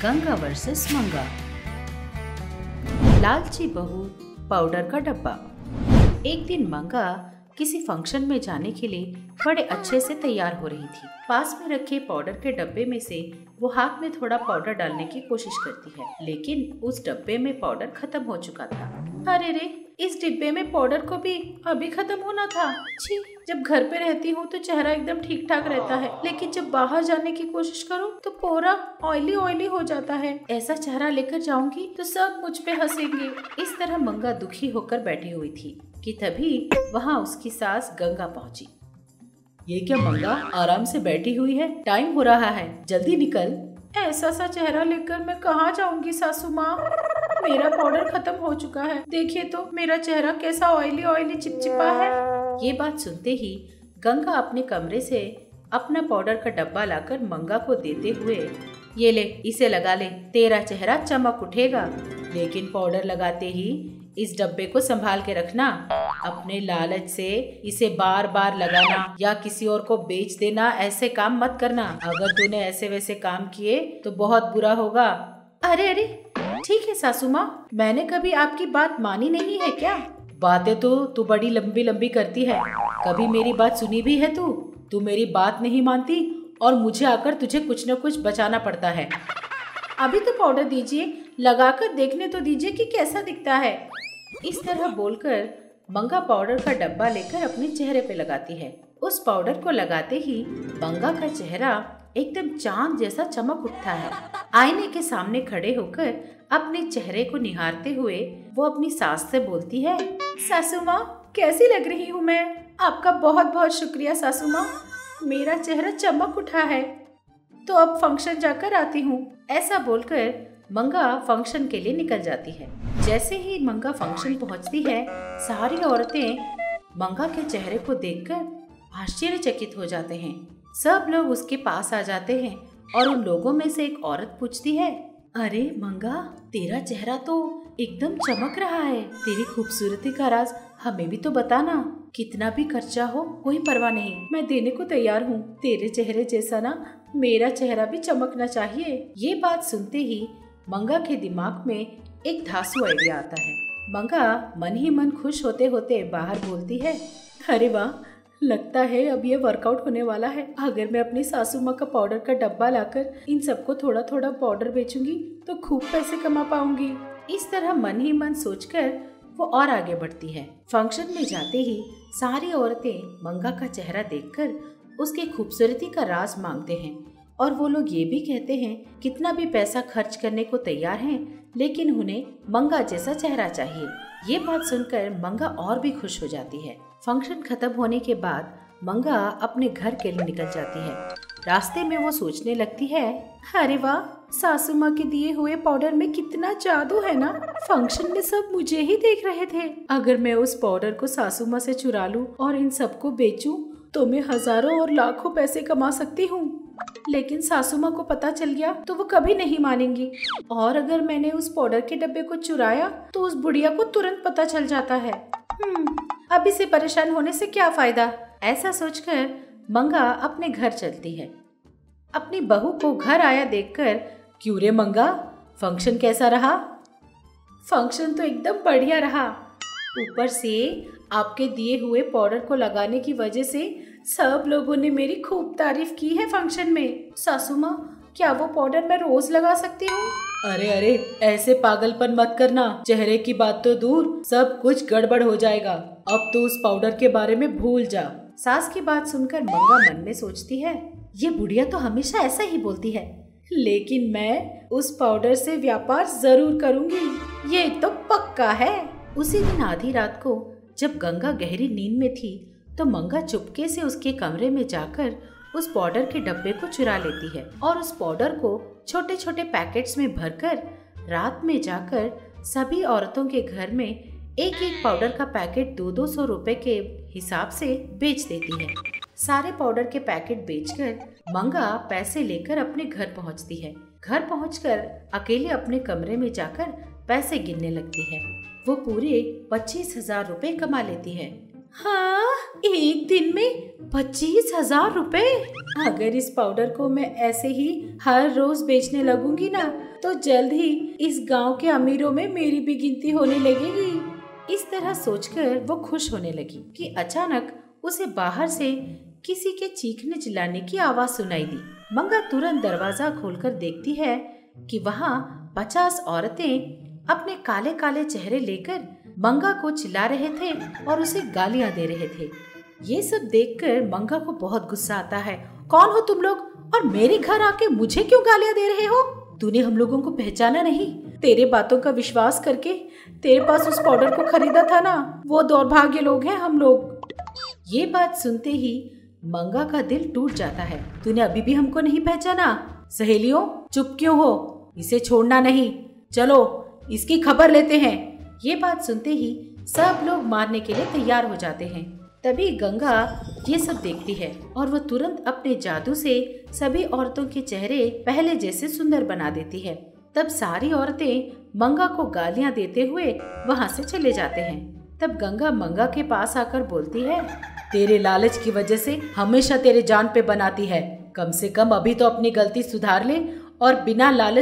Ganga versus मंगा। लालची बहू, पाउडर का डब्बा। एक दिन मंगा किसी फंक्शन में जाने के लिए बड़े अच्छे से तैयार हो रही थी। पास में रखे पाउडर के डब्बे में से वो हाथ में थोड़ा पाउडर डालने की कोशिश करती है, लेकिन उस डब्बे में पाउडर खत्म हो चुका था। अरे रे, इस डिब्बे में पाउडर को भी अभी खत्म होना था। छी, जब घर पे रहती हूँ तो चेहरा एकदम ठीक ठाक रहता है, लेकिन जब बाहर जाने की कोशिश करूँ तो पूरा ऑयली ऑयली हो जाता है। ऐसा चेहरा लेकर जाऊंगी तो सब मुझ पे हंसेंगे। इस तरह मंगा दुखी होकर बैठी हुई थी कि तभी वहाँ उसकी सास गंगा पहुँची। ये क्या मंगा, आराम से बैठी हुई है? टाइम हो रहा है, जल्दी निकल। ऐसा सा चेहरा लेकर मैं कहाँ जाऊंगी सासू माँ? मेरा पाउडर खत्म हो चुका है। देखिए तो मेरा चेहरा कैसा ऑयली ऑयली चिपचिपा है। ये बात सुनते ही गंगा अपने कमरे से अपना पाउडर का डब्बा लाकर मंगा को देते हुए, ये ले, इसे लगा ले, तेरा चेहरा चमक उठेगा। लेकिन पाउडर लगाते ही इस डब्बे को संभाल के रखना। अपने लालच से इसे बार बार लगाना या किसी और को बेच देना, ऐसे काम मत करना। अगर तूने ऐसे वैसे काम किए तो बहुत बुरा होगा। अरे अरे, ठीक है सासू माँ, मैंने कभी आपकी बात मानी नहीं है क्या? बातें तो तू बड़ी लंबी लंबी करती है, कभी मेरी बात सुनी भी है तू? तू मेरी बात नहीं मानती और मुझे आकर तुझे कुछ न कुछ बचाना पड़ता है। अभी तो पाउडर दीजिए, लगाकर देखने तो दीजिए कि कैसा दिखता है। इस तरह बोलकर मंगा पाउडर का डब्बा लेकर अपने चेहरे पे लगाती है। उस पाउडर को लगाते ही मंगा का चेहरा एकदम चांद जैसा चमक उठता है। आईने के सामने खड़े होकर अपने चेहरे को निहारते हुए वो अपनी सास से बोलती है, सासू माँ, कैसी लग रही हूँ मैं? आपका बहुत बहुत शुक्रिया सासू माँ, मेरा चेहरा चमक उठा है। तो अब फंक्शन जाकर आती हूँ। ऐसा बोलकर मंगा फंक्शन के लिए निकल जाती है। जैसे ही मंगा फंक्शन पहुँचती है, सारी औरतें मंगा के चेहरे को देखकर आश्चर्यचकित हो जाते हैं। सब लोग उसके पास आ जाते हैं और उन लोगों में से एक औरत पूछती है, अरे मंगा, तेरा चेहरा तो एकदम चमक रहा है। तेरी खूबसूरती का राज हमें भी तो बताना। कितना भी खर्चा हो कोई परवाह नहीं, मैं देने को तैयार हूँ। तेरे चेहरे जैसा ना मेरा चेहरा भी चमकना चाहिए। ये बात सुनते ही मंगा के दिमाग में एक धांसू आइडिया आता है। मंगा मन ही मन खुश होते होते बाहर बोलती है, अरे वाह, लगता है अब ये वर्कआउट होने वाला है। अगर मैं अपनी सासू माँ का पाउडर का डब्बा लाकर इन सबको थोड़ा थोड़ा पाउडर बेचूंगी तो खूब पैसे कमा पाऊंगी। इस तरह मन ही मन सोचकर वो और आगे बढ़ती है। फंक्शन में जाते ही सारी औरतें मंगा का चेहरा देखकर उसकी खूबसूरती का राज मांगते हैं और वो लोग ये भी कहते हैं कितना भी पैसा खर्च करने को तैयार हैं, लेकिन उन्हें मंगा जैसा चेहरा चाहिए। ये बात सुनकर मंगा और भी खुश हो जाती है। फंक्शन खत्म होने के बाद मंगा अपने घर के लिए निकल जाती है। रास्ते में वो सोचने लगती है, अरे वाह, सासू माँ के दिए हुए पाउडर में कितना जादू है ना। फंक्शन में सब मुझे ही देख रहे थे। अगर मैं उस पाउडर को सासू माँ से चुरा लूं और इन सबको बेचूं तो मैं हजारों और लाखों पैसे कमा सकती हूँ। लेकिन सासू माँ को पता चल गया तो वो कभी नहीं मानेंगी। और अगर मैंने उस पाउडर के डब्बे को चुराया तो उस बुढ़िया को तुरंत पता चल जाता है। अभी से परेशान होने से क्या फायदा। ऐसा सोचकर मंगा अपने घर चलती है। अपनी बहू को घर आया देखकर, क्यों रे मंगा, फंक्शन कैसा रहा? फंक्शन तो एकदम बढ़िया रहा। ऊपर से आपके दिए हुए पाउडर को लगाने की वजह से सब लोगों ने मेरी खूब तारीफ की है फंक्शन में। सासू माँ, क्या वो पाउडर मैं रोज लगा सकती हूँ? अरे अरे, ऐसे पागलपन मत करना। चेहरे की बात तो दूर, सब कुछ गड़बड़ हो जाएगा। अब तो उस पाउडर के बारे में भूल जा। सास की बात सुनकर मंगा मन में सोचती है, ये बुढ़िया तो हमेशा ऐसा ही बोलती है, लेकिन मैं उस पाउडर से व्यापार जरूर करूंगी, ये तो पक्का है। उसी दिन आधी रात को जब गंगा गहरी नींद में थी तो मंगा चुपके से उसके कमरे में जाकर उस पाउडर के डब्बे को चुरा लेती है और उस पाउडर को छोटे छोटे पैकेट्स में भरकर रात में जाकर सभी औरतों के घर में एक एक पाउडर का पैकेट 200-200 रुपए के हिसाब से बेच देती है। सारे पाउडर के पैकेट बेचकर मंगा पैसे लेकर अपने घर पहुंचती है। घर पहुंचकर अकेले अपने कमरे में जाकर पैसे गिनने लगती है। वो पूरे 25,000 रुपए कमा लेती है। हाँ, एक दिन में 25,000 रुपए। अगर इस पाउडर को मैं ऐसे ही हर रोज बेचने लगूंगी ना, तो जल्द ही इस गांव के अमीरों में मेरी भी गिनती होने लगेगी। इस तरह सोचकर वो खुश होने लगी कि अचानक उसे बाहर से किसी के चीखने चिल्लाने की आवाज सुनाई दी। मंगा तुरंत दरवाजा खोलकर देखती है कि वहाँ 50 औरतें अपने काले काले चेहरे लेकर मंगा को चिल्ला रहे थे और उसे गालियां दे रहे थे। ये सब देखकर मंगा को बहुत गुस्सा आता है। कौन हो तुम लोग और मेरे घर आके मुझे क्यों गालियां दे रहे हो? तूने हम लोगों को पहचाना नहीं? तेरे बातों का विश्वास करके तेरे पास उस पाउडर को खरीदा था ना, वो दौर्भाग्य लोग हैं हम लोग। ये बात सुनते ही मंगा का दिल टूट जाता है। तूने अभी भी हमको नहीं पहचाना? सहेलियों, चुप क्यों हो? इसे छोड़ना नहीं, चलो इसकी खबर लेते हैं। ये बात सुनते ही सब लोग मारने के लिए तैयार हो जाते हैं। तभी गंगा ये सब देखती है और वो तुरंत अपने जादू से सभी औरतों के चेहरे पहले जैसे सुंदर बना देती है। तब सारी औरतें मंगा को गालियां देते हुए वहाँ से चले जाते हैं। तब गंगा मंगा के पास आकर बोलती है, तेरे लालच की वजह से हमेशा तेरे जान पे बनाती है। कम से कम अभी तो अपनी गलती सुधार ले और बिना लालच